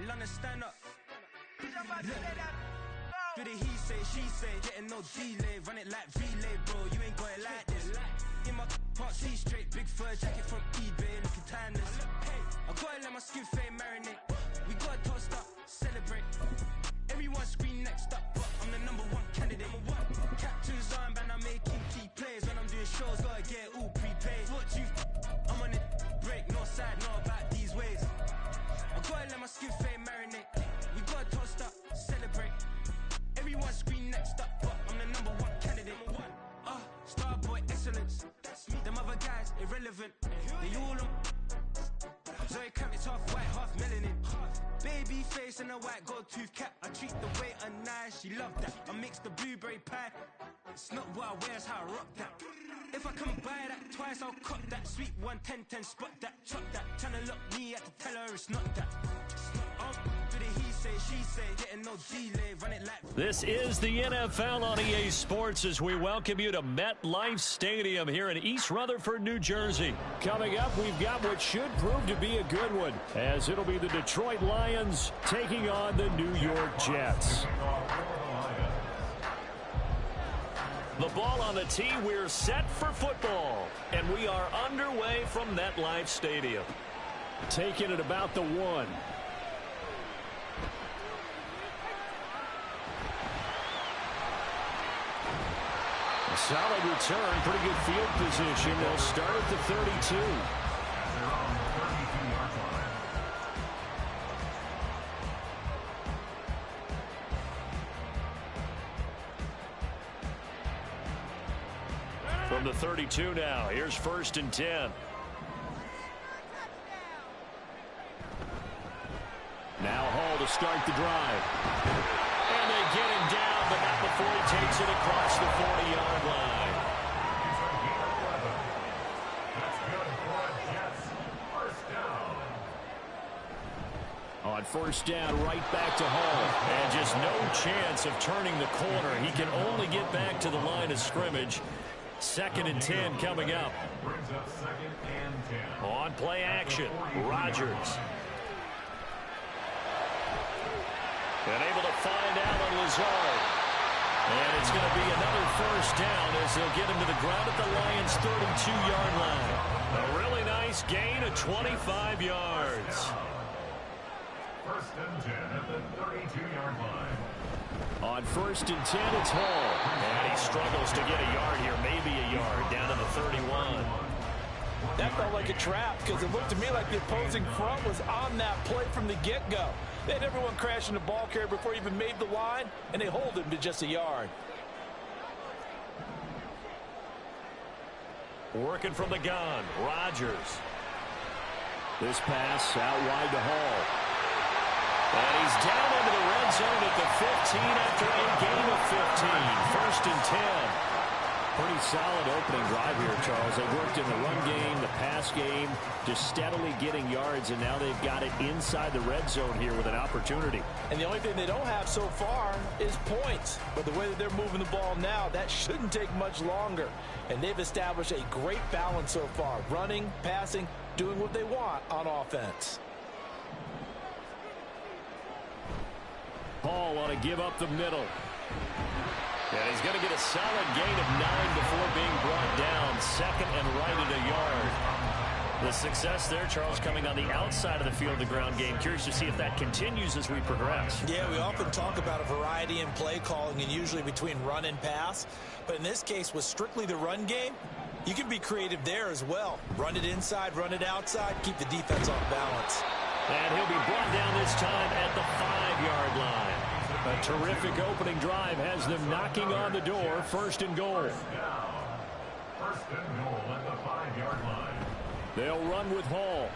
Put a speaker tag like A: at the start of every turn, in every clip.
A: London, stand up. Do the he say, she say, getting no delay. Run it like relay, bro, you ain't got it like this. In my can't see straight, big fur jacket from eBay, looking timeless. I gotta let my skin fade marinate. We gotta toast up, celebrate. Everyone scream next up, but I'm the #1 candidate. Captain's armband, I'm making key plays. When I'm doing shows, gotta get all prepaid. What you I'm on it, break, no side, no about these ways. I gotta let my skin fade marinate. We gotta toast up, celebrate. Everyone scream next up, but I'm the #1 candidate. Starboy excellence. Them other guys irrelevant. They all on. Zoe Kravitz half white, half melanin. Baby face and a white gold tooth cap. I treat the waiter nice, she love that. I mix the blueberry pie. It's not what I wear, it's how I rock that. If I can buy that twice, I'll cut that. Sweet 110, spot that, chop that. Tryna lock me, I have to tell her it's not that. Do the he say, she say, getting no delay. Run it like.
B: This is the NFL on EA Sports as we welcome you to MetLife Stadium here in East Rutherford, New Jersey. Coming up, we've got what should prove to be a good one, as it'll be the Detroit Lions taking on the New York Jets. The ball on the tee, we're set for football, and we are underway from MetLife Stadium. Taking it about the 1. A solid return, pretty good field position. They'll start at the 32. From the 32 now, here's 1st and 10. Now Hall to start the drive. And they get him down, but not before he takes it across the 40-yard line. On 1st down, right back to Hall. And just no chance of turning the corner. He can only get back to the line of scrimmage. 2nd and 10 coming up. On play action, Rodgers. And able to find Allen Lazard. And it's going to be another 1st down as they'll get him to the ground at the Lions' 32-yard line. A really nice gain of 25 yards.
C: 1st and 10 at the 32-yard line.
B: On 1st and 10, it's Hall. And he struggles to get a yard here, maybe a yard, down to the 31.
D: That felt like a trap because it looked to me like the opposing front was on that play from the get-go. They had everyone crashing the ball carrier before he even made the line, and they hold him to just a yard.
B: Working from the gun, Rodgers. This pass out wide to Hall. And he's down into the red zone at the 15 after a gain of 15. 1st and 10. Pretty solid opening drive here, Charles. They worked in the run game, the pass game, just steadily getting yards, and now they've got it inside the red zone here with an opportunity.
D: And the only thing they don't have so far is points. But the way that they're moving the ball now, that shouldn't take much longer. And they've established a great balance so far. Running, passing, doing what they want on offense.
B: Hall on a give up the middle. And he's going to get a solid gain of 9 before being brought down. 2nd and right at a yard. The success there, Charles, coming on the outside of the field, the ground game. Curious to see if that continues as we progress.
D: Yeah, we often talk about a variety in play calling and usually between run and pass. But in this case, with strictly the run game, you can be creative there as well. Run it inside, run it outside, keep the defense off balance.
B: And he'll be brought down this time at the 5-yard line. A terrific opening drive has them knocking on the door. 1st and goal.
C: 1st and goal at the 5-yard line.
B: They'll run with Hall.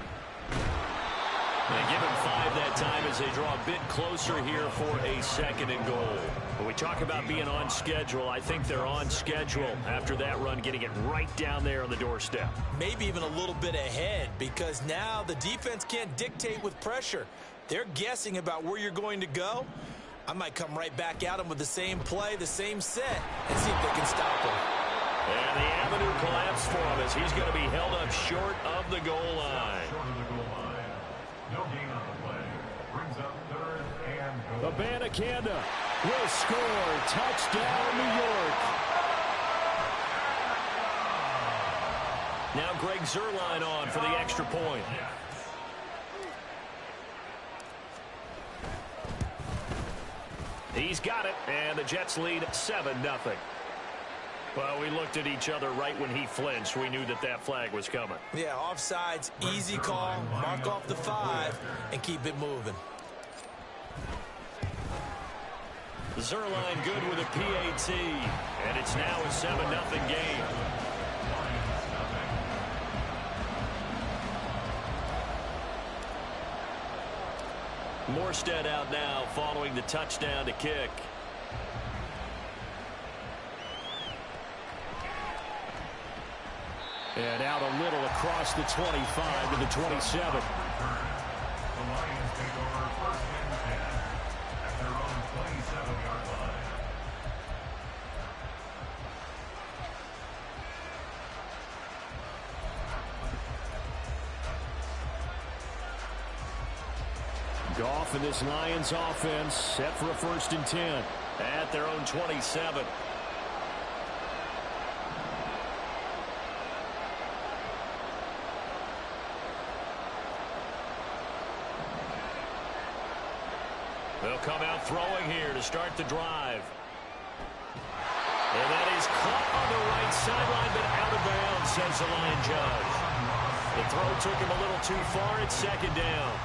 B: They give him 5 that time as they draw a bit closer here for a 2nd and goal. When we talk about being on schedule, I think they're on schedule after that run, getting it right down there on the doorstep.
D: Maybe even a little bit ahead because now the defense can't dictate with pressure. They're guessing about where you're going to go. I might come right back at them with the same play, the same set, and see if they can stop him.
B: And the avenue collapsed for him as he's going to be held up short of the goal line.
C: No gain on the play. brings up 3rd and goal.
B: Abanikanda will score. Touchdown, New York. Now Greg Zuerlein on for the extra point. He's got it, and the Jets lead 7-0. Well, we looked at each other right when he flinched. We knew that that flag was coming.
D: Yeah, offsides, easy call, mark off the 5, and keep it moving.
B: Zuerlein good with a PAT, and it's now a 7-0 game. Morstead out now following the touchdown to kick. And out a little across the 25 to the 27.
C: The Lions take over 1st and 10 at their own 27-yard line.
B: Goff and this Lions offense set for a 1st and 10 at their own 27. They'll come out throwing here to start the drive. And that is caught on the right sideline, but out of bounds, says the line judge. The throw took him a little too far. It's 2nd down.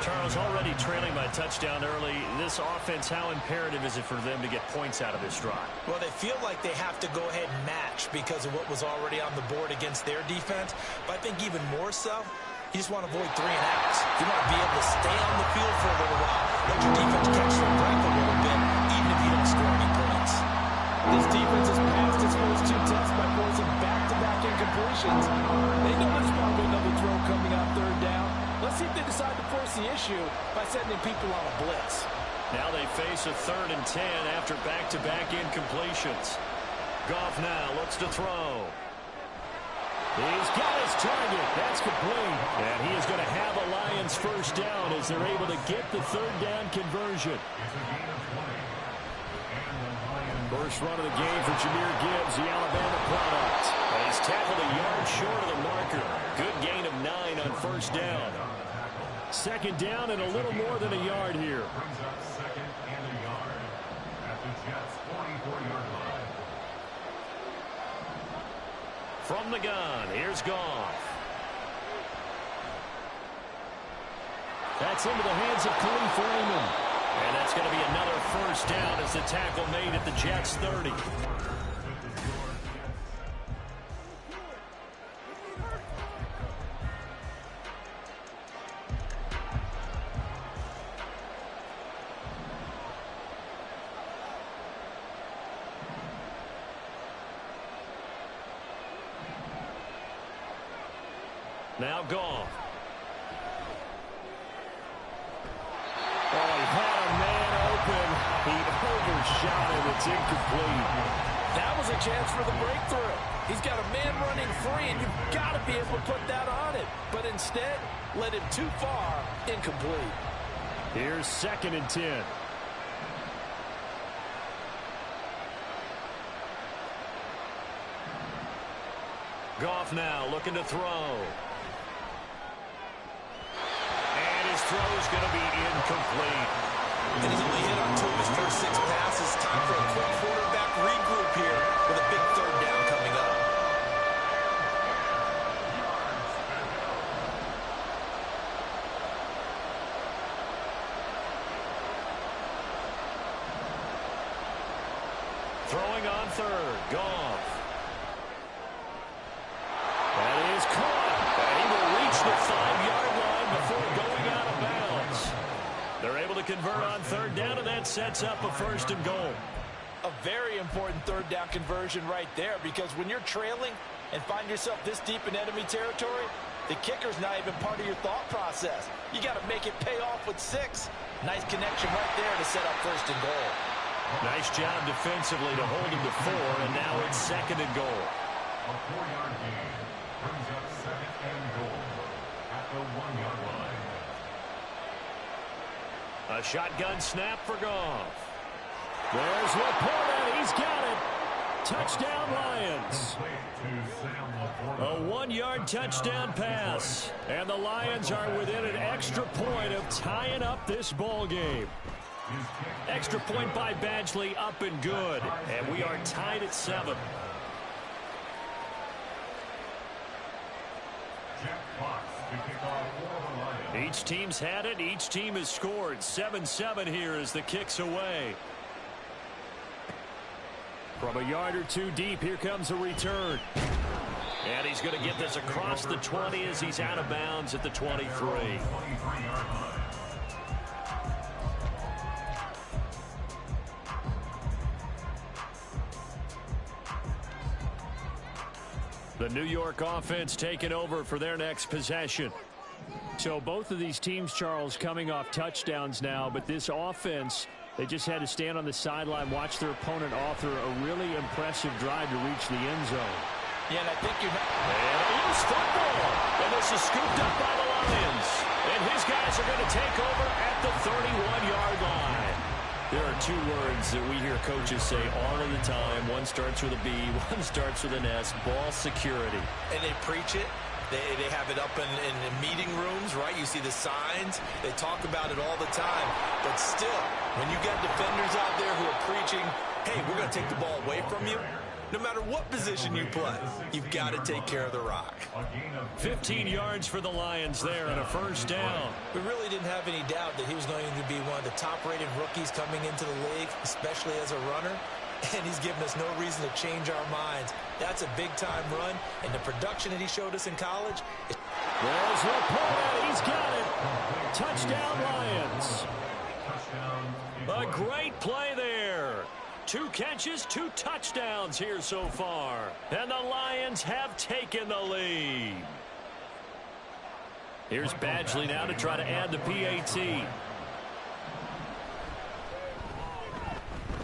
B: Charles, already trailing by a touchdown early. This offense, how imperative is it for them to get points out of this drive?
D: Well, they feel like they have to go ahead and match because of what was already on the board against their defense. But I think even more so, you just want to avoid 3 and outs. You want to be able to stay on the field for a little while, let your defense catch their breath a little bit, even if you don't score any points.
E: This defense has passed its first 2 tests by forcing back-to-back incompletions. They know there's probably another throw coming on 3rd down. Let's see if they decide to force the issue by sending people on a blitz.
B: Now they face a 3rd and 10 after back-to-back incompletions. Goff now looks to throw. He's got his target. That's complete. And he is going to have a Lions 1st down as they're able to get the 3rd down conversion. First run of the game for Jahmyr Gibbs, the Alabama product. And he's tackled a yard short of the marker. Good gain of 9 on 1st down. 2nd down and a little more than a yard here.
C: Brings up 2nd and a yard at the Jets' 44-yard line.
B: From the gun, here's Goff. That's into the hands of Khalif Raymond. And that's going to be another 1st down as the tackle made at the Jets' 30. Now Goff. Oh, he had a man open. He overshot him. It's incomplete.
E: That was a chance for the breakthrough. He's got a man running free, and you've got to be able to put that on it. But instead, led him too far, incomplete.
B: Here's 2nd and 10. Goff now looking to throw. Throw's going to be incomplete.
D: And he's only hit on 2 of his first 6 passes. Time for a quick quarterback regroup here with a big 3rd down coming up.
B: Throwing on 3rd. Goff. That is caught. And he will reach the 5-yard line before going out of bounds. They're able to convert on 3rd down, and that sets up a 1st and goal.
E: A very important 3rd down conversion right there, because when you're trailing and find yourself this deep in enemy territory, the kicker's not even part of your thought process. You got to make it pay off with 6. Nice connection right there to set up 1st and goal.
B: Nice job defensively to hold him to 4, and now it's 2nd and goal.
C: A 4-yard gain brings up 2nd and goal at the 1-yard line.
B: A shotgun snap for Goff. There's Laporta. He's got it. Touchdown, Lions. A 1-yard touchdown pass. And the Lions are within an extra point of tying up this ball game. Extra point by Badgley, up and good. And we are tied at 7. Each team's had it. Each team has scored. 7-7 here as the kick's away. From a yard or two deep, here comes a return. And he's going to get this across the 20 as he's out of bounds at the 23. The New York offense taking over for their next possession. So both of these teams, Charles, coming off touchdowns now, but this offense, they just had to stand on the sideline, watch their opponent author a really impressive drive to reach the end zone.
E: Yeah, and I think you...
B: And a loose football. And this is scooped up by the Lions. And his guys are going to take over at the 31-yard line. There are two words that we hear coaches say all of the time. One starts with a B, one starts with an S, ball security.
E: And they preach it. They have it up in meeting rooms, right? You see the signs. They talk about it all the time. But still, when you got defenders out there who are preaching, hey, we're going to take the ball away from you, no matter what position you play, you've got to take care of the rock.
B: 15 yards for the Lions there and a first down.
E: We really didn't have any doubt that he was going to be one of the top-rated rookies coming into the league, especially as a runner. And he's given us no reason to change our minds. That's a big-time run, and the production that he showed us in college.
B: There's Laporta. He's got it. Touchdown, Lions. A great play there. 2 catches, 2 touchdowns here so far. And the Lions have taken the lead. Here's Badgley now to try to add the PAT.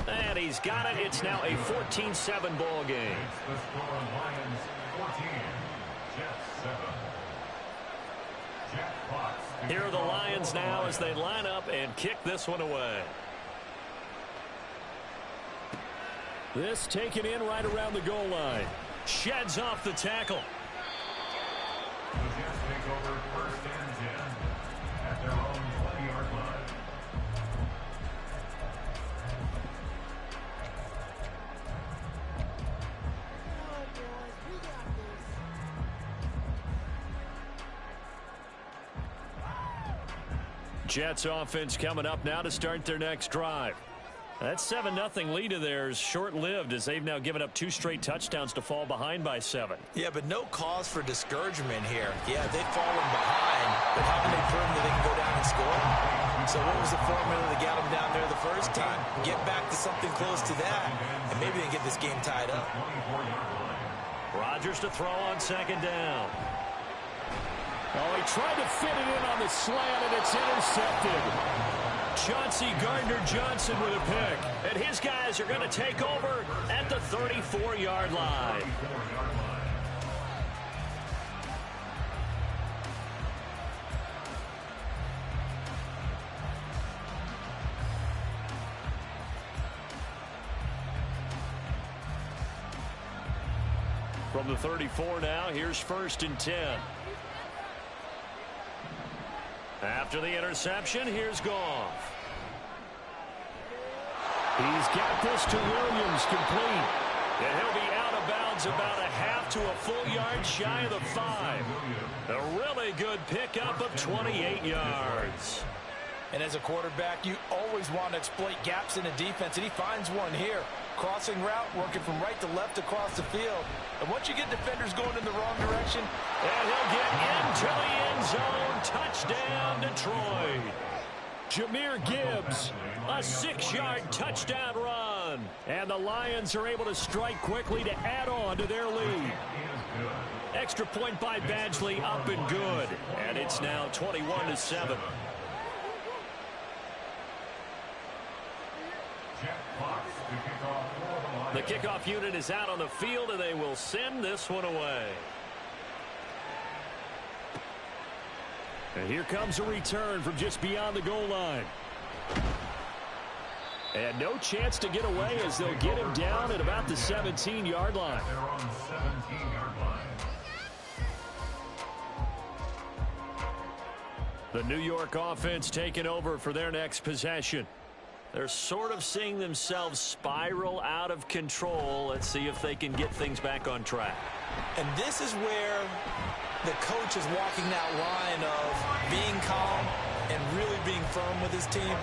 B: And he's got it. It's now a 14-7 ball game.
C: The score on Lions 14, Jets 7. Jack Fox.
B: Here are the Lions now as they line up and kick this one away. This taken in right around the goal line. Sheds off the tackle.
C: The Jets take over 1st and 10 at their own 20-yard line.
B: Jets offense coming up now to start their next drive. That 7-0 lead of theirs short-lived as they've now given up 2 straight touchdowns to fall behind by 7.
E: Yeah, but no cause for discouragement here. Yeah, they've fallen behind, but haven't they proven that they can go down and score? So what was the formula that got them down there the first time? Get back to something close to that, and maybe they can get this game tied up.
B: Rodgers to throw on 2nd down. Oh, he tried to fit it in on the slant, and it's intercepted. Chauncey Gardner-Johnson with a pick. And his guys are going to take over at the 34-yard line. From the 34 now, here's 1st and 10. After the interception, here's Goff. He's got this to Williams, complete. And he'll be out of bounds about a half to a full yard shy of the 5. A really good pickup of 28 yards.
E: And as a quarterback, you always want to exploit gaps in the defense, and he finds one here. Crossing route, working from right to left across the field. And once you get defenders going in the wrong direction,
B: and he'll get into the end zone. Touchdown, Detroit. Jahmyr Gibbs, a 6-yard touchdown run. And the Lions are able to strike quickly to add on to their lead. Extra point by Badgley, up and good. And it's now 21-7. The kickoff unit is out on the field, and they will send this one away. And here comes a return from just beyond the goal line. And no chance to get away as they'll get him down at about the 17-yard line.
C: They're on the 17-yard line.
B: The New York offense taking over for their next possession. They're sort of seeing themselves spiral out of control. Let's see if they can get things back on track.
E: And this is where the coach is walking that line of being calm and really being firm with his team.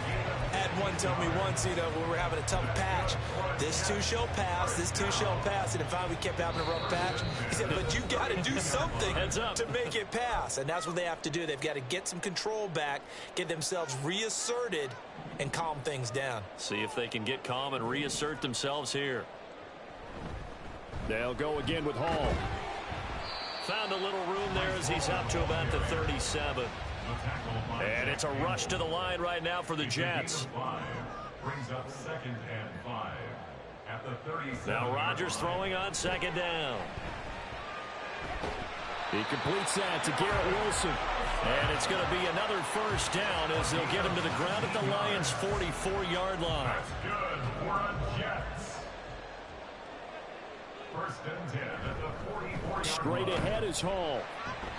E: I had one tell me once, when we were having a tough patch, this too shall pass, this too shall pass. And if we kept having a rough patch, he said, but you got to do something to make it pass. And that's what they have to do. They've got to get some control back, get themselves reasserted, and calm things down.
B: See if they can get calm and reassert themselves here. They'll go again with Hall. Found a little room there as he's up to about the 37. And it's a rush to the line right now for the Jets.
C: Brings up 2nd and 5 at the 37.
B: Now Rodgers throwing on 2nd down. He completes that to Garrett Wilson. And it's going to be another 1st down as they'll get him to the ground at the Lions' 44-yard line.
C: That's good for a Jets. 1st and 10 at the 44-yard
B: Straight ahead is Hall.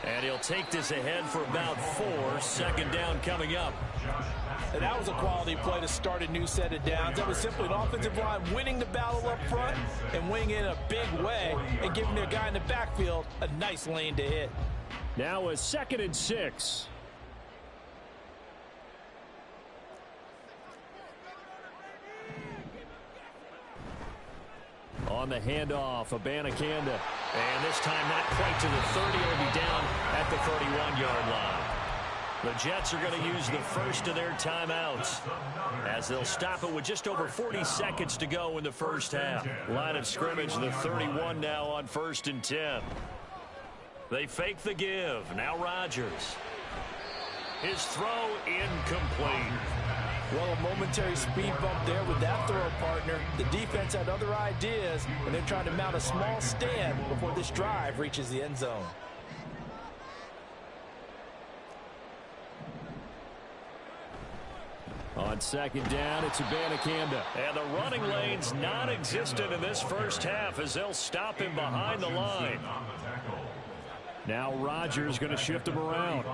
B: And he'll take this ahead for about 4. 2nd down coming up.
E: And that was a quality play to start a new set of downs. That was simply an offensive line winning the battle up front and winning in a big way and giving their guy in the backfield a nice lane to hit.
B: Now a 2nd and 6. On the handoff, Abanikanda. And this time not quite to the 30. It'll be down at the 31-yard line. The Jets are going to use the first of their timeouts as they'll stop it with just over 40 seconds to go in the first half. Line of scrimmage, the 31 now on 1st and 10. They fake the give. Now Rodgers. His throw incomplete.
E: Well, a momentary speed bump there with that throw partner. The defense had other ideas, and they're trying to mount a small stand before this drive reaches the end zone.
B: On 2nd down, it's Abanikanda. And the running lane's non-existent in this first half as they'll stop him behind the line. Now Rodgers going to shift him around.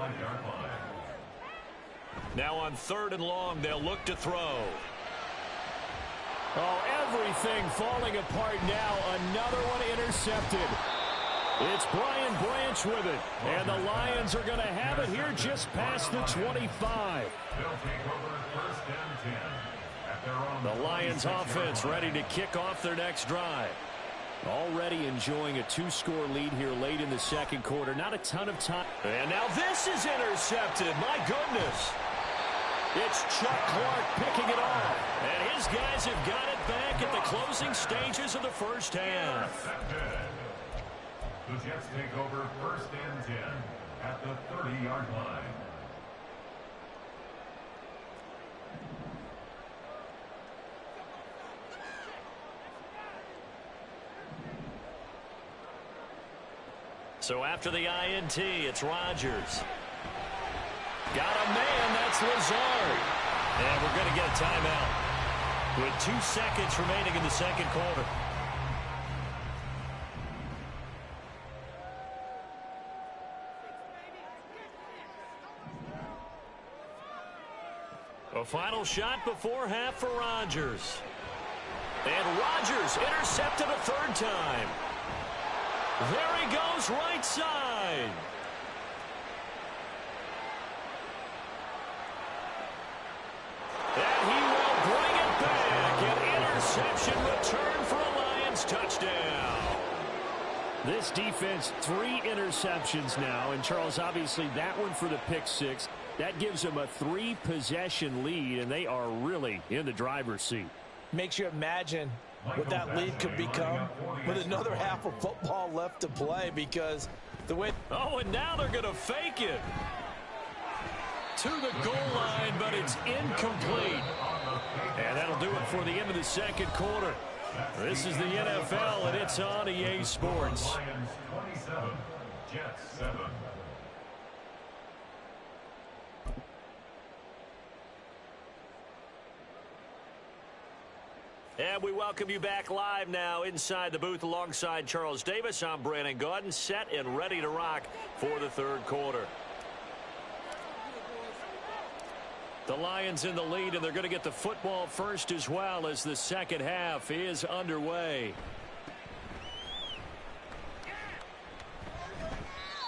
B: Now on 3rd and long, they'll look to throw. Oh, everything falling apart now. Another one intercepted. It's Brian Branch with it. And the Lions are going to have it here just past the 25. The Lions offense ready to kick off their next drive. Already enjoying a 2-score lead here late in the 2nd quarter. Not a ton of time. And now this is intercepted. My goodness. It's Chuck Clark picking it off. And his guys have got it back at the closing stages of the first half.
C: The Jets take over 1st and 10 at the 30-yard line.
B: So after the INT, it's Rodgers. Got a man, that's Lazard. And we're going to get a timeout with 2 seconds remaining in the 2nd quarter. A final shot before half for Rodgers. And Rodgers intercepted a 3rd time. There he goes, right side. And he will bring it back. An interception return for a Lions touchdown. This defense, 3 interceptions now. And, Charles, obviously that one for the pick 6. That gives them a 3-possession lead, and they are really in the driver's seat.
E: Makes you imagine what that lead could become with another half of football left to play because the way...
B: Oh, and now they're going to fake it to the goal line, but it's incomplete. And that'll do it for the end of the 2nd quarter. This is the NFL, and it's on EA Sports.
C: Lions 27, Jets 7.
B: And we welcome you back live now inside the booth alongside Charles Davis. I'm Brandon Gaudin, set and ready to rock for the third quarter. The Lions in the lead, and they're going to get the football first as well as the second half is underway.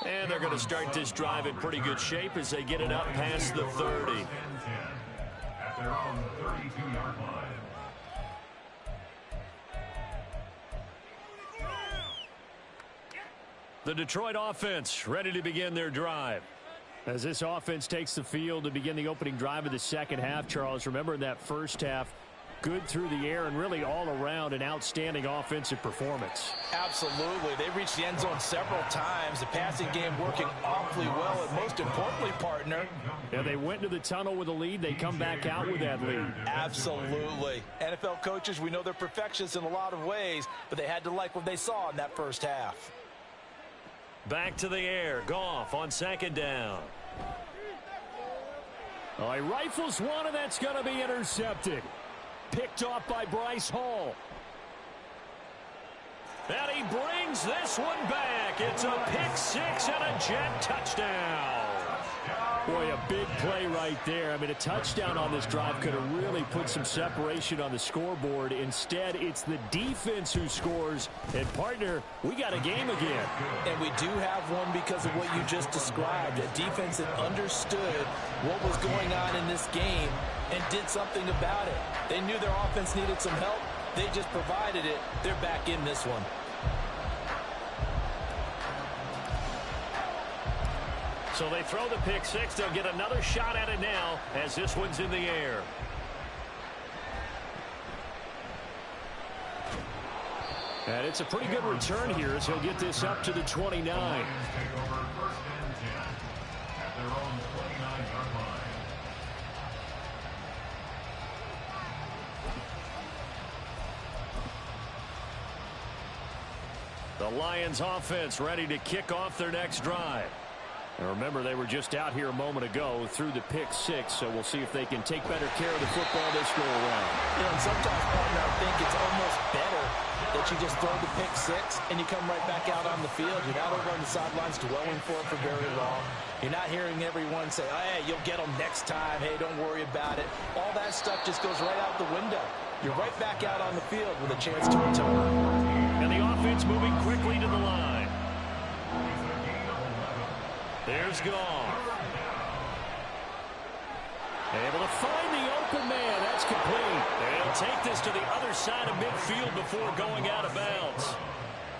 B: And they're going to start this drive in pretty good shape as they get it up past the 30.
C: At their own 32-yard line.
B: The Detroit offense ready to begin their drive.
F: As this offense takes the field to begin the opening drive of the second half, Charles, remember in that first half, good through the air and really all around an outstanding offensive performance.
E: Absolutely. They reached the end zone several times. The passing game working awfully well, and most importantly, partner.
F: Yeah, they went to the tunnel with a lead. They come back out with that lead.
E: Absolutely. NFL coaches, we know they're perfectionists in a lot of ways, but they had to like what they saw in that first half.
B: Back to the air. Goff on second down.
F: Oh, he rifles one, and that's going to be intercepted. Picked off by Bryce Hall.
B: And he brings this one back. It's a pick six and a Jet touchdown.
F: Boy, a big play right there. I mean, a touchdown on this drive could have really put some separation on the scoreboard. Instead, it's the defense who scores. And, partner, we got a game again.
E: And we do have one because of what you just described. A defense that understood what was going on in this game and did something about it. They knew their offense needed some help. They just provided it. They're back in this one.
B: So they throw the pick six. They'll get another shot at it now as this one's in the air.
F: And it's a pretty good return here as he'll get this up to the 29.
C: Take over first and 10 at their own 29-yard line.
B: The Lions offense ready to kick off their next drive.
F: And remember, they were just out here a moment ago through the pick six, so we'll see if they can take better care of the football this go around.
E: You know, and sometimes, partner, I think it's almost better that you just throw the pick six and you come right back out on the field. You're not over on the sidelines dwelling for it for very long. You're not hearing everyone say, oh, hey, you'll get them next time. Hey, don't worry about it. All that stuff just goes right out the window. You're right back out on the field with a chance to return.
B: And the offense moving quickly to the line. There's Goff.
F: Able to find the open man. That's complete.
B: They'll take this to the other side of midfield before going out of bounds.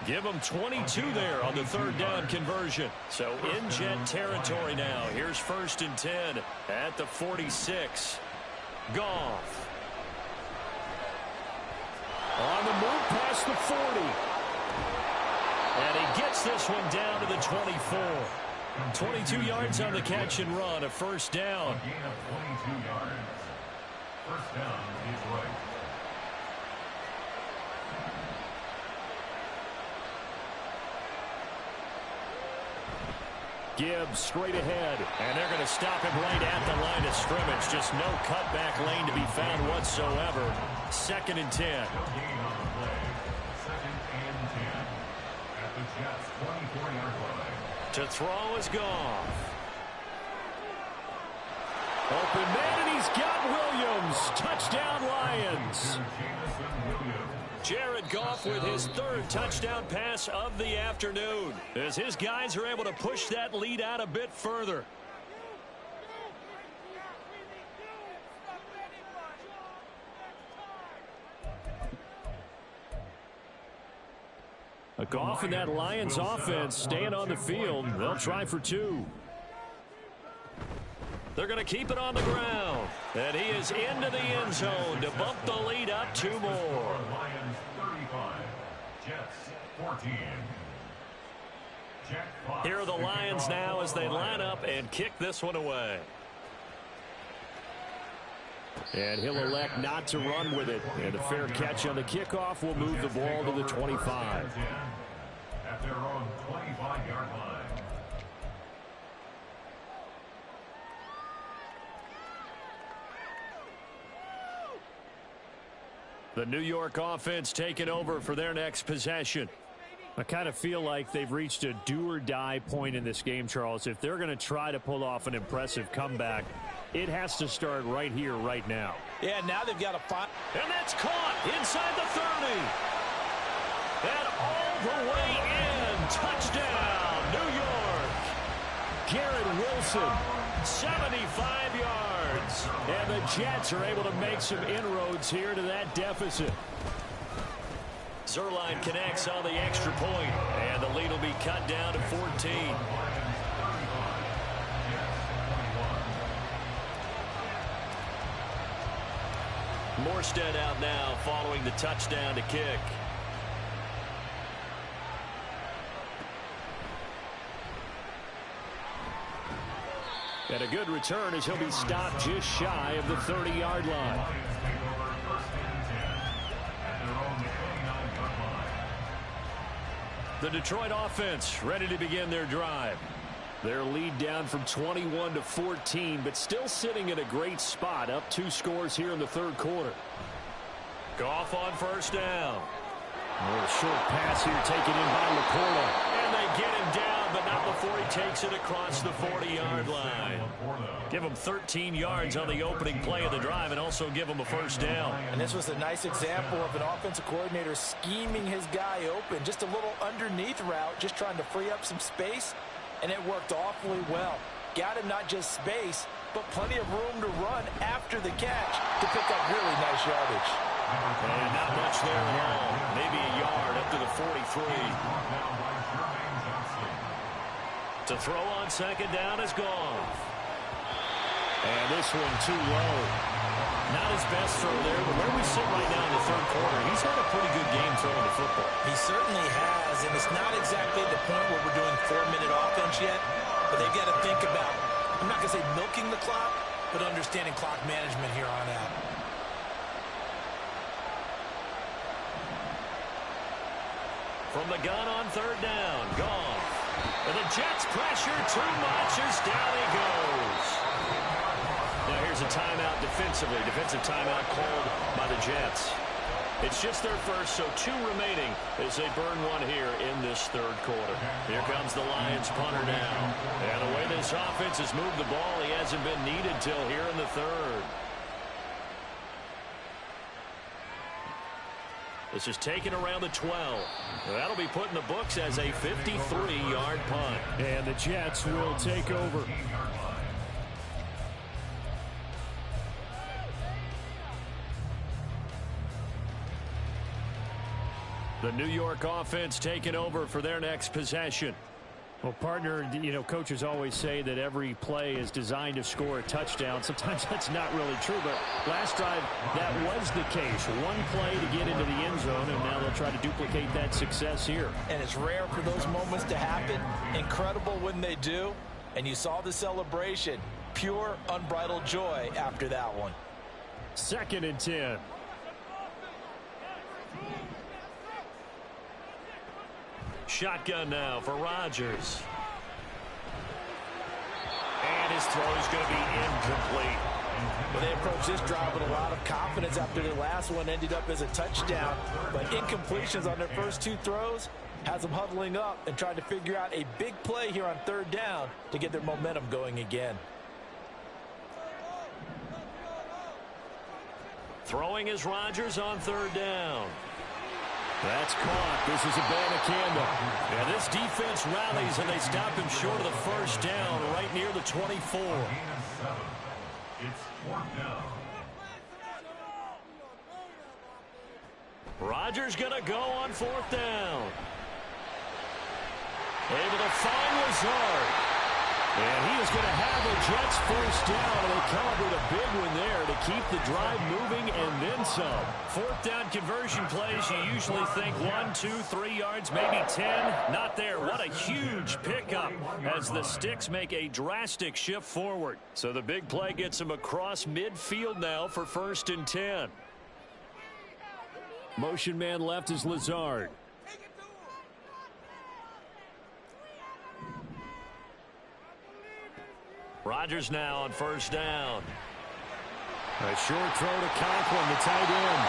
B: Give them 22 there on the third down conversion. So in Jet territory now. Here's first and 10 at the 46. Goff.
F: On the move past the 40.
B: And he gets this one down to the 24. 22 yards on the catch and run, a first down.
C: A gain of 22 yards. First down, Detroit.
F: Gibbs straight ahead.
B: And they're going to stop him right at the line of scrimmage. Just no cutback lane to be found whatsoever. Second and 10.
C: Gain on the play. Second and 10 at the Jets' 24-yard line.
B: To throw is Goff.
F: Open man, and he's got Williams. Touchdown, Lions.
B: Jared Goff with his third touchdown pass of the afternoon as his guys are able to push that lead out a bit further.
F: Goff and that Lions offense staying on the field. They'll try for two.
B: They're going to keep it on the ground. And he is into the end zone to bump the lead up two more.
C: Lions 35, Jets 14.
B: Here are the Lions now as they line up and kick this one away.
F: And he'll elect not to run with it. And a fair catch on the kickoff will move the ball to the 25.
C: At their own 25-yard line.
F: The New York offense taking over for their next possession. I kind of feel like they've reached a do-or-die point in this game, Charles. If they're going to try to pull off an impressive comeback, it has to start right here, right now.
E: Yeah, now they've got to find.
F: And that's caught inside the 30. And all the way in. Touchdown, New York. Garrett Wilson, 75 yards. And the Jets are able to make some inroads here to that deficit. Zuerlein connects on the extra point, and the lead will be cut down to 14. Morstead out now following the touchdown to kick. And a good return as he'll be stopped just shy of the 30-yard line. The Detroit offense ready to begin their drive. Their lead down from 21 to 14, but still sitting in a great spot, up 2 scores here in the third quarter. Goff on first down. A short pass here taken in by Laporta. And they get him down, but not before he takes it across the 40-yard line. Give him 13 yards on the opening play of the drive and also give him a first down.
E: And this was a nice example of an offensive coordinator scheming his guy open. Just a little underneath route, just trying to free up some space, and it worked awfully well. Got him not just space, but plenty of room to run after the catch to pick up really nice yardage.
F: And not much there at all. Maybe a yard up to the 43. To throw on second down is Goff. And this one too low. Not his best throw there, but where we sit right now in the third quarter, he's had a pretty good game throwing the football.
E: He certainly has, and it's not exactly the point where we're doing 4-minute offense yet, but they've got to think about, I'm not going to say milking the clock, but understanding clock management here on out.
F: From the gun on third down, Goff. And the Jets pressure too much as down he goes. Now here's a timeout defensively. Defensive timeout called by the Jets. It's just their first, so 2 remaining as they burn one here in this third quarter. Here comes the Lions punter now. And the way this offense has moved the ball, he hasn't been needed till here in the third. This is taken around the 12. That'll be put in the books as a 53-yard punt. And the Jets will take over. The New York offense taking over for their next possession. Well, partner, you know, coaches always say that every play is designed to score a touchdown. Sometimes that's not really true, but last drive, that was the case. One play to get into the end zone, and now they'll try to duplicate that success here.
E: And it's rare for those moments to happen. Incredible when they do. And you saw the celebration. Pure, unbridled joy after that one.
F: 2nd and 10. Shotgun now for Rodgers. And his throw is going to be incomplete.
E: Well, they approached this drive with a lot of confidence after their last one ended up as a touchdown. But incompletions on their first 2 throws has them huddling up and trying to figure out a big play here on third down to get their momentum going again.
F: Throwing is Rodgers on third down. That's caught. This is Abanikanda. And this defense rallies, and they stop him short of the first down right near the 24.
C: It's 4th down.
F: Rodgers going to go on 4th down. Able to find Lazard. And he is going to have the Jets first down, and they celebrate a big one there to keep the drive moving and then some. 4th down conversion plays, you usually think 1, 2, 3 yards, maybe 10. Not there. What a huge pickup as the Sticks make a drastic shift forward. So the big play gets them across midfield now for 1st and 10. Motion man left is Lazard. Rodgers now on first down. A short throw to Conklin, the tight end.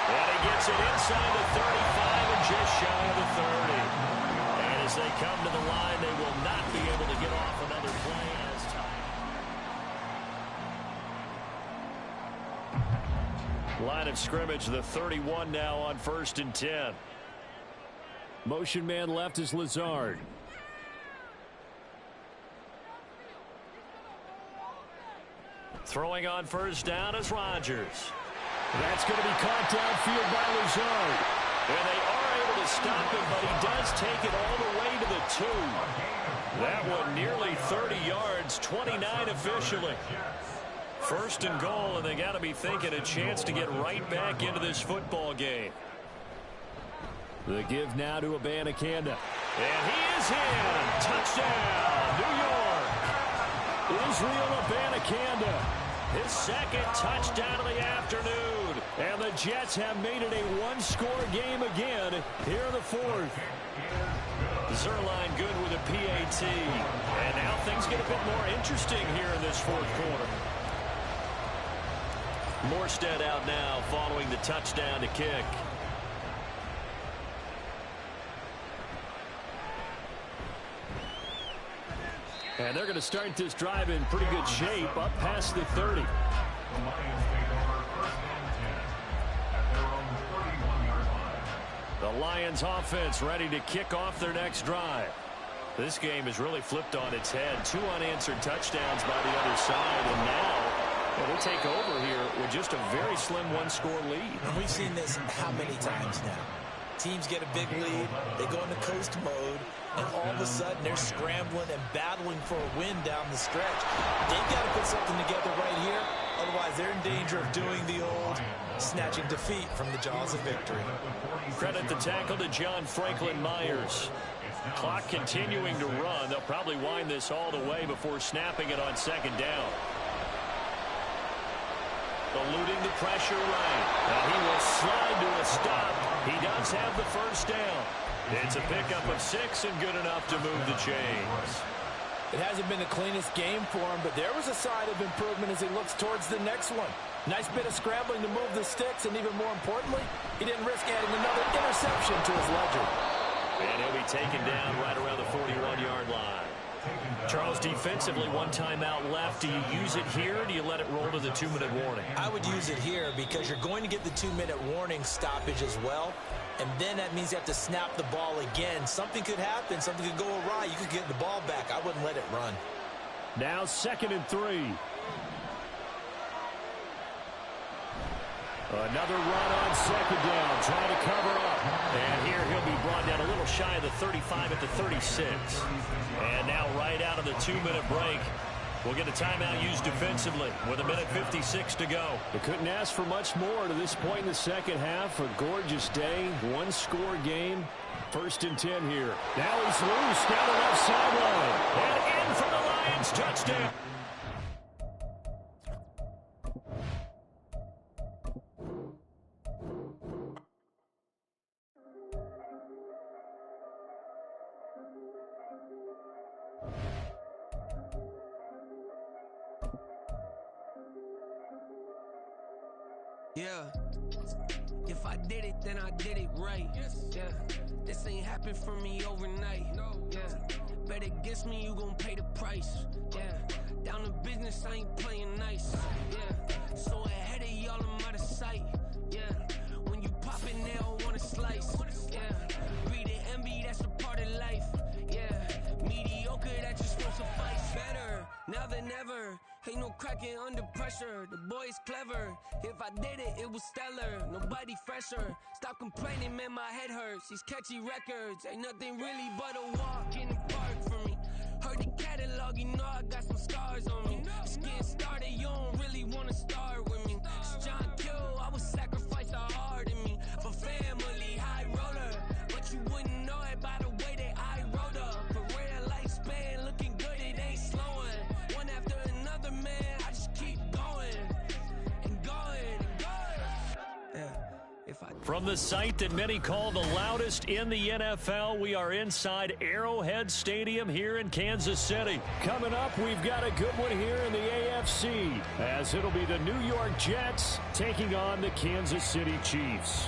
B: And he gets it inside the 35 and just shy of the 30. And as they come to the line, they will not be able to get off another play as time. Line of scrimmage, the 31 now on 1st and 10.
F: Motion man left is Lazard.
B: Throwing on 1st down is Rodgers.
F: That's going to be caught downfield by Lazard.
B: And they are able to stop him, but he does take it all the way to the 2. That one nearly 30 yards, 29 officially. 1st and goal, and they got to be thinking a chance to get right back into this football game.
F: The give now to Abanikanda.
B: And he is in. Touchdown, New York.
F: Israel Abanikanda.
B: His 2nd touchdown of the afternoon.
F: And the Jets have made it a one-score game again here in the 4th.
B: Zuerlein good with a PAT. And now things get a bit more interesting here in this 4th quarter. Morstead out now following the touchdown to kick.
F: And they're going to start this drive in pretty good shape up past the 30.
C: The Lions take over 1st and 10 at their own 31-yard line.
B: The Lions offense ready to kick off their next drive. This game has really flipped on its head. 2 unanswered touchdowns by the other side, and now they take over here with just a very slim one-score lead.
E: And we've seen this how many times now? Teams get a big lead, they go into coast mode, and all of a sudden they're scrambling and battling for a win down the stretch. They've got to put something together right here, otherwise they're in danger of doing the old snatching defeat from the jaws of victory.
B: Credit the tackle to John Franklin Myers. Clock continuing to run. They'll probably wind this all the way before snapping it on 2nd down. Eluding the pressure right. Now he will slide to a stop. He does have the 1st down. It's a pickup of 6 and good enough to move the chains.
E: It hasn't been the cleanest game for him, but there was a sign of improvement as he looks towards the next one. Nice bit of scrambling to move the sticks, and even more importantly, he didn't risk adding another interception to his ledger.
B: And he'll be taken down right around the 41-yard line. Charles, defensively, 1 timeout left. Do you use it here, or do you let it roll to the 2-minute warning?
E: I would use it here because you're going to get the 2-minute warning stoppage as well. And then that means you have to snap the ball again. Something could happen. Something could go awry. You could get the ball back. I wouldn't let it run.
F: Now 2nd and 3. Another run on 2nd down, trying to cover up.
B: And here he'll be brought down a little shy of the 35 at the 36. And now right out of the 2-minute break, we'll get a timeout used defensively with 1:56 to go.
F: They couldn't ask for much more to this point in the 2nd half. A gorgeous day, one-score game. 1st and 10 here. Now he's loose down the left sideline.
B: And in for the Lions, touchdown.
A: Yeah, if I did it, then I did it right. Yeah, this ain't happened for me overnight. Yeah, bet against me, you gon' pay the price. Yeah, down to business, I ain't playing nice. Yeah, so ahead of y'all, I'm out of sight. Yeah, when you pop it, they don't wanna slice. Yeah, greed and envy, that's a part of life. Yeah, mediocre, that just won't suffice. Better now than ever. Ain't no cracking under pressure, the boy's clever. If I did it, it was stellar, nobody fresher. Stop complaining, man, my head hurts. These catchy records, ain't nothing really but a walk in the park for me. Heard the catalog, you know I got some scars on me. It's getting started, you don't really wanna start with me. It's John Kill, I would sacrifice a heart in me. For family, high roller, but you wouldn't know it by the way that I wrote up. Career lifespan, looking good, it ain't slowing. One after another, man, I just keep going and going and going. Yeah, if I
F: From the site that many call the loudest in the NFL, we are inside Arrowhead Stadium here in Kansas City. Coming up, we've got a good one here in the AFC, as it'll be the New York Jets taking on the Kansas City Chiefs.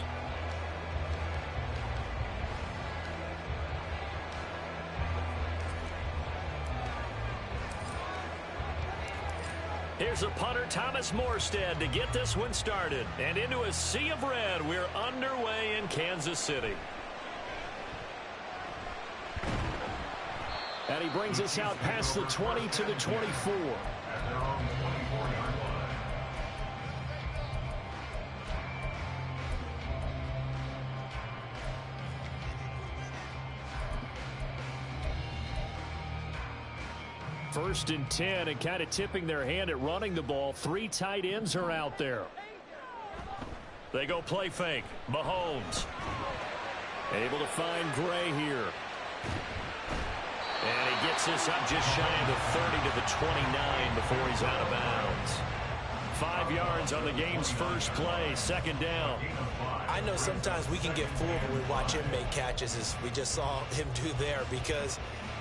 F: Here's a punter, Thomas Morstead, to get this one started. And into a sea of red, we're underway in Kansas City. And he brings us out past the 20 to the 24.
C: At their own 24-yard line.
F: First and 10, and kind of tipping their hand at running the ball. 3 tight ends are out there. They go play fake. Mahomes able to find Gray here. And he gets this up just shy of the 30 to the 29 before he's out of bounds. 5 yards on the game's first play, second down.
E: I know sometimes we can get fooled when we watch him make catches, as we just saw him do there, because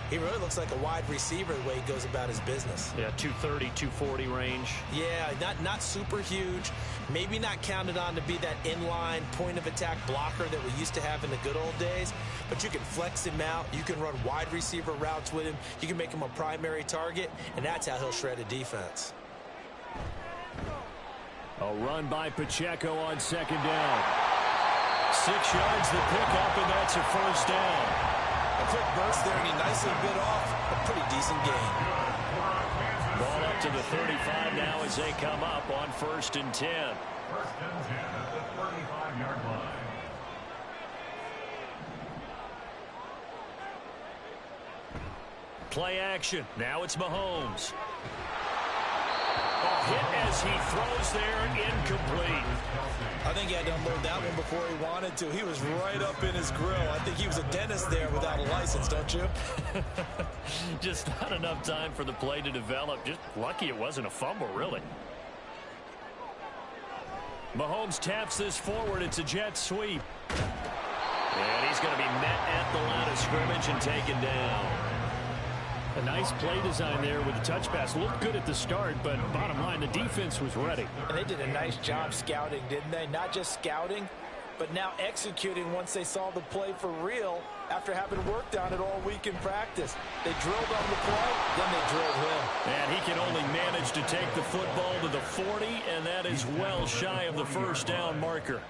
E: he really looks like a wide receiver the way he goes about his business.
F: Yeah, 230, 240 range.
E: Yeah, not super huge. Maybe not counted on to be that inline point-of-attack blocker that we used to have in the good old days. But you can flex him out. You can run wide receiver routes with him. You can make him a primary target, and that's how he'll shred a defense.
F: A run by Pacheco on second down. 6 yards the pickup, and that's a first down.
E: A quick burst there, and he nicely bit off a pretty decent gain.
F: Ball up to the 35 now as they come up on first and 10.
C: First and 10 at the 35-yard line.
F: Play action. Now it's Mahomes. A hit as he throws there, incomplete.
E: I think he had to unload that one before he wanted to. He was right up in his grill. I think he was a dentist there without a license, don't you?
F: Just not enough time for the play to develop. Just lucky it wasn't a fumble, really. Mahomes taps this forward. It's a jet sweep. And he's going to be met at the line of scrimmage and taken down. A nice play design there with the touch pass. Looked good at the start, but bottom line, the defense was ready.
E: And they did a nice job scouting, didn't they? Not just scouting, but now executing once they saw the play for real after having worked on it all week in practice. They drilled on the play, then they drilled him.
F: And he can only manage to take the football to the 40, and that is well shy of the first down marker.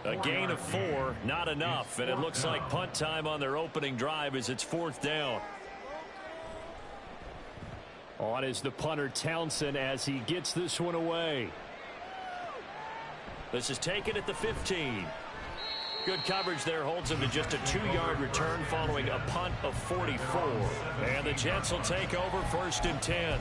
F: A gain of 4, not enough, and it looks like punt time on their opening drive as it's fourth down. On is the punter, Townsend, as he gets this one away. This is taken at the 15. Good coverage there, holds him to just a 2-yard return following a punt of 44. And the Jets will take over first and 10.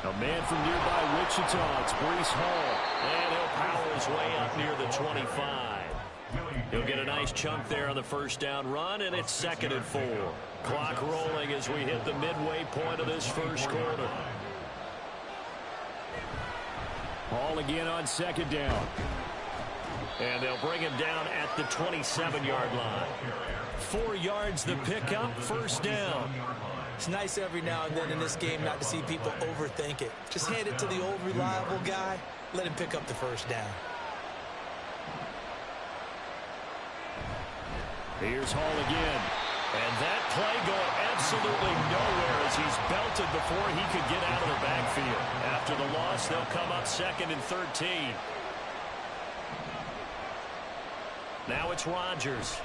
F: A man from nearby Wichita, it's Breece Hall. And he'll power his way up near the 25. He'll get a nice chunk there on the first down run, and it's second and 4. Clock rolling as we hit the midway point of this first quarter. Hall again on second down. And they'll bring him down at the 27-yard line. 4 yards the pickup, first down.
E: It's nice every now and then in this game not to see people overthink it. Just hand it to the old reliable guy. Let him pick up the first down.
F: Here's Hall again. And that play going absolutely nowhere as he's belted before he could get out of the backfield. After the loss, they'll come up second and 13. Now it's Rodgers.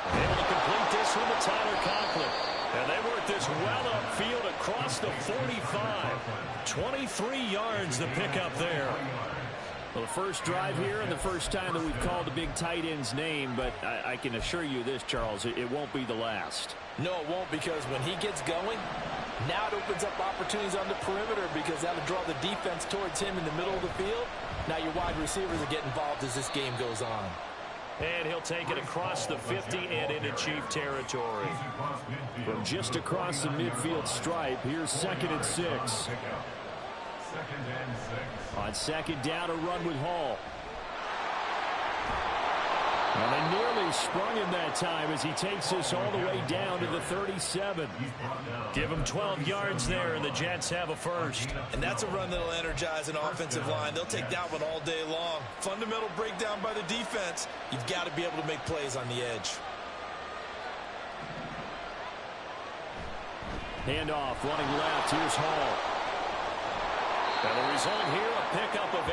F: Able to complete this one to Tyler Conklin. And they work this well upfield across the 45. 23 yards the pickup there. Well, the first drive here and the first time that we've called the big tight end's name, but I can assure you this, Charles, it won't be the last.
E: No, it won't, because when he gets going, now it opens up opportunities on the perimeter because that'll draw the defense towards him in the middle of the field. Now your wide receivers will get involved as this game goes on.
B: And he'll take it across the 50 and into Chief territory.
F: From just across the midfield stripe, here's 2nd and 6.
C: 2nd and 6.
F: On 2nd down, a run with Hall. And they nearly sprung him that time as he takes this all the way down to the 37.
B: Give him 12 yards there, and the Jets have a first.
E: And that's a run that'll energize an offensive line. They'll take that one all day long. Fundamental breakdown by the defense. You've got to be able to make plays on the edge.
F: Handoff, running left. Here's Hall.
B: And the result here, a pickup of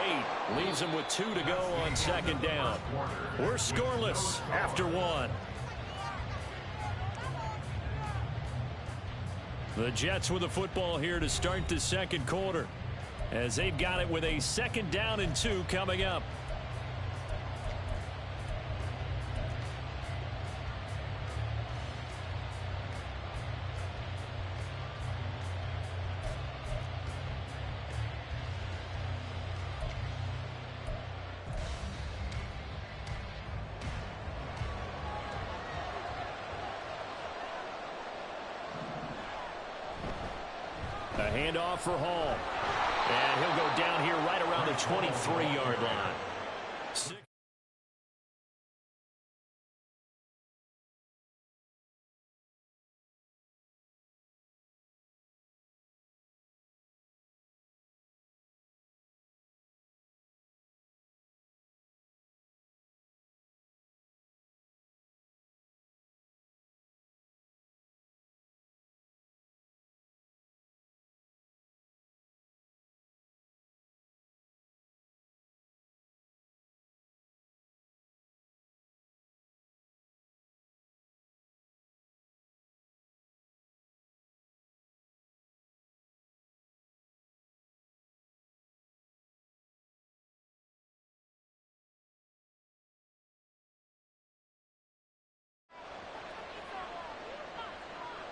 B: 8. Leaves him with 2 to go on 2nd down. We're scoreless after 1. The Jets with the football here to start the 2nd quarter, as they've got it with a 2nd down and 2 coming up.
F: A handoff for Hall.
B: And he'll go down here right around the 23-yard line.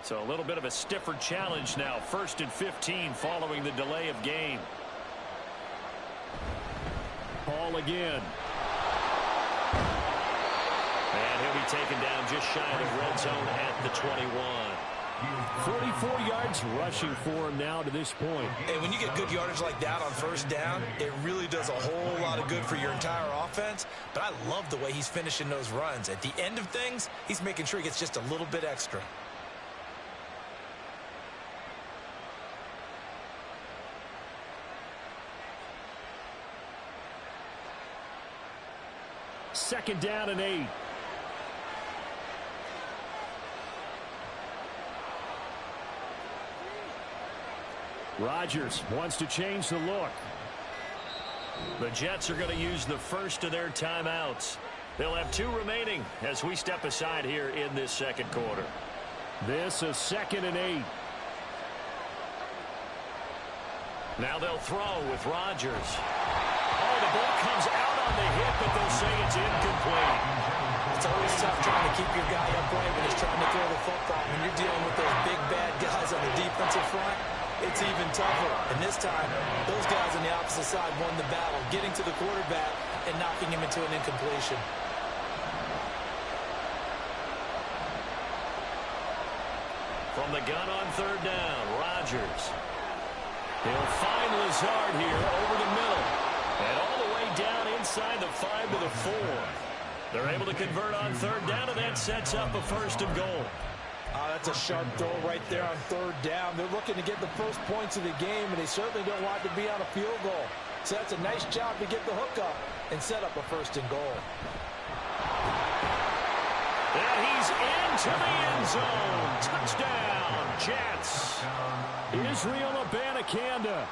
B: So a little bit of a stiffer challenge now. 1st and 15 following the delay of game.
F: Hall again.
B: And he'll be taken down just shy of the red zone at the 21.
F: 44 yards rushing for him now to this point.
E: And when you get good yardage like that on 1st down, it really does a whole lot of good for your entire offense. But I love the way he's finishing those runs. At the end of things, he's making sure he gets just a little bit extra.
F: Second down and 8. Rodgers wants to change the look.
B: The Jets are going to use the first of their timeouts. They'll have 2 remaining as we step aside here in this 2nd quarter.
F: This is 2nd and 8.
B: Now they'll throw with Rodgers. Oh, the ball comes out on the hit, but they'll say it's incomplete.
E: It's always tough trying to keep your guy upright when he's trying to throw the football. When you're dealing with those big, bad guys on the defensive front, it's even tougher. And this time, those guys on the opposite side won the battle, getting to the quarterback and knocking him into an incompletion.
B: From the gun on 3rd down, Rodgers. He'll find Lazard here over the middle. And all the way down inside the 5 to the 4. They're able to convert on 3rd down, and that sets up a 1st and goal.
E: That's a sharp throw right there on 3rd down. They're looking to get the first points of the game, and they certainly don't want to be on a field goal. So that's a nice job to get the hook up and set up a 1st and goal.
B: And he's into the end zone. Touchdown, Jets.
F: Israel Abanikanda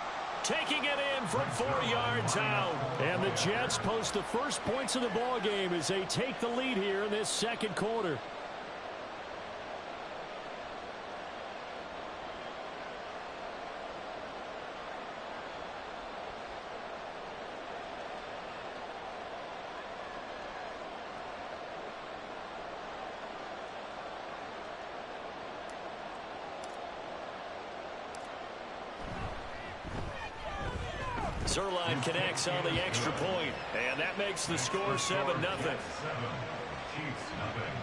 B: taking it in from 4 yards out.
F: And the Jets post the first points of the ball game as they take the lead here in this 2nd quarter.
B: Zerline connects on the extra point, and that makes the score 7-0.
C: Chiefs nothing.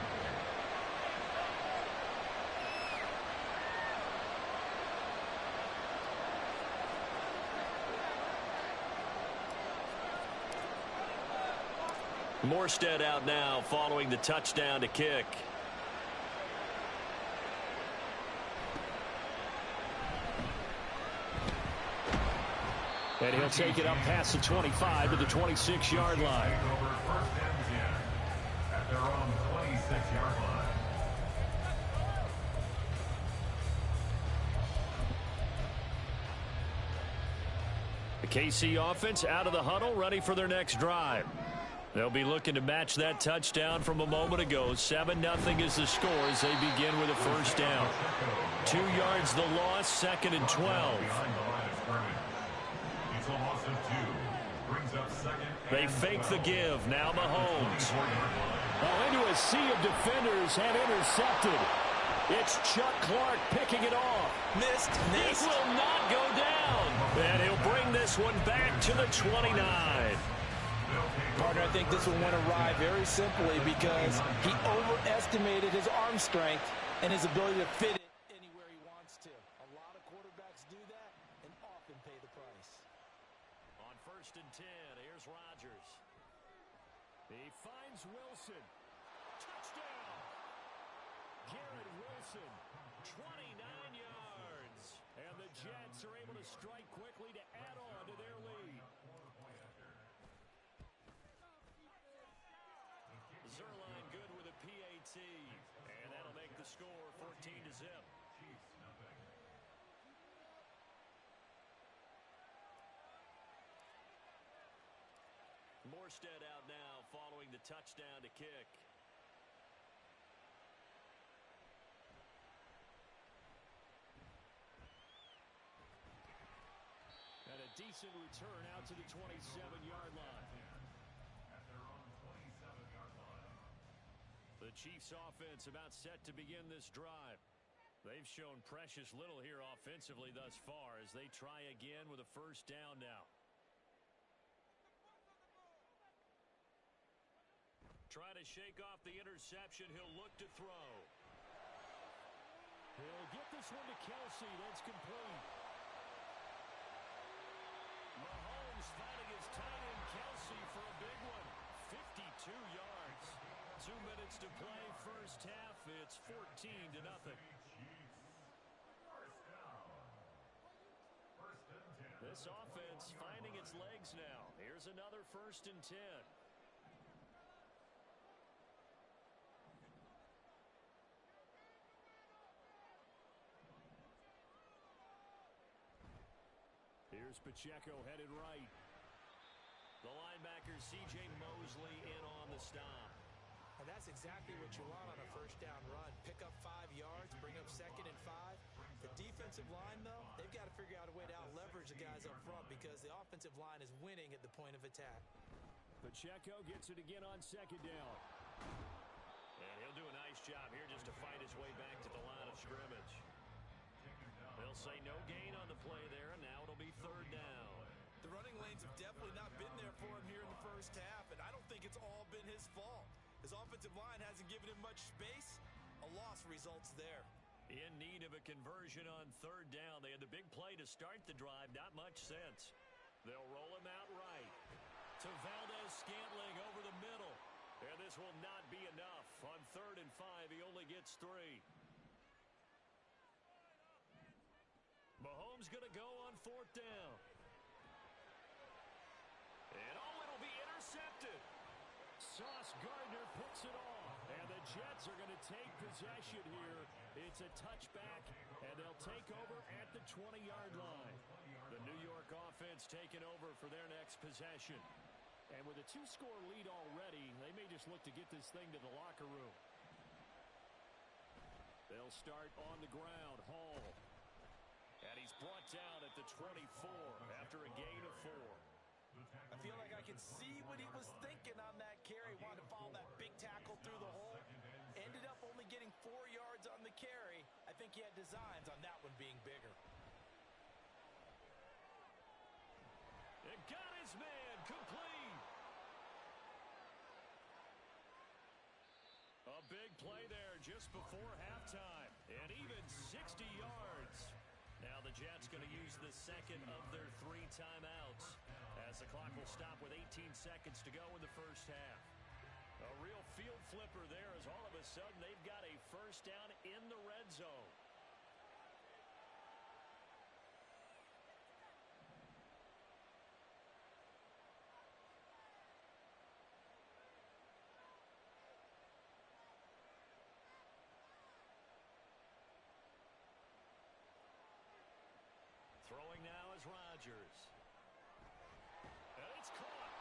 B: Morstead out now following the touchdown to kick.
F: And he'll take it up past the 25 to the 26-yard line.
C: Over first and 10 at their own 26-yard line.
B: The KC offense out of the huddle, ready for their next drive. They'll be looking to match that touchdown from a moment ago. 7-0 is the score as they begin with a first down. 2 yards the loss, 2nd and 12.
C: It's a loss of 2. Brings up 2nd.
B: They fake the give. Now Mahomes.
F: Oh, into a sea of defenders and intercepted. It's Chuck Clark picking it off.
B: Missed. It will not go down. And he'll bring this one back to the 29.
E: Partner, I think this one went awry very simply because he overestimated his arm strength and his ability to fit it anywhere he wants to. A lot of quarterbacks do that and often pay the price.
B: On 1st and 10, here's Rodgers.
F: He finds Wilson. Touchdown! Garrett Wilson, 29 yards. And the Jets are able to strike quickly to add on to their lead.
B: Zerline good with a PAT. And that'll make the score 14-0. Morstead out now following the touchdown to kick.
F: And a decent return out to the 27-yard line.
B: The Chiefs offense about set to begin this drive. They've shown precious little here offensively thus far as they try again with a first down now. Try to shake off the interception. He'll look to throw.
F: He'll get this one to Kelsey. That's complete.
B: Mahomes finding his tight end Kelsey for a big one. 52 yards. 2 minutes to play first half. It's 14-0. This offense finding its legs now. Here's another 1st and 10.
F: Here's Pacheco headed right.
B: The linebacker C.J. Mosley in on the stop.
E: And that's exactly what you want on a first down run. Pick up 5 yards, bring up 2nd and 5. The defensive line, though, they've got to figure out a way to out-leverage the guys up front because the offensive line is winning at the point of attack.
F: Pacheco gets it again on 2nd down.
B: And he'll do a nice job here just to fight his way back to the line of scrimmage. They'll say no gain on the play there, and now it'll be 3rd down.
E: The running lanes have definitely not been there for him here in the first half, and I don't think it's all been his fault. His offensive line hasn't given him much space. A loss results there.
B: In need of a conversion on 3rd down. They had the big play to start the drive. Not much sense. They'll roll him out right. To Valdez-Scantling over the middle. And this will not be enough. On 3rd and 5, he only gets 3. Mahomes going to go on 4th down. And it'll be intercepted.
F: Sauce Gardner picks it off. And the Jets are going to take possession here. It's a touchback, and they'll take over at the 20-yard line.
B: The New York offense taking over for their next possession.
F: And with a 2-score lead already, they may just look to get this thing to the locker room. They'll start on the ground. Hall.
B: And he's brought down at the 24 after a gain of 4.
E: I feel like I can see what he was thinking on that carry. Wanted to follow that big tackle through the hole. Ended up only getting 4 yards on the carry. I think he had designs on that one being bigger.
B: And
F: big play there just before halftime. And even 60 yards. Now the Jets going to use the second of their 3 timeouts as the clock will stop with 18 seconds to go in the first half. A real field flipper there as all of a sudden they've got a first down in the red zone. Throwing now is Rodgers. And it's caught.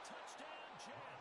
F: Touchdown, Jets.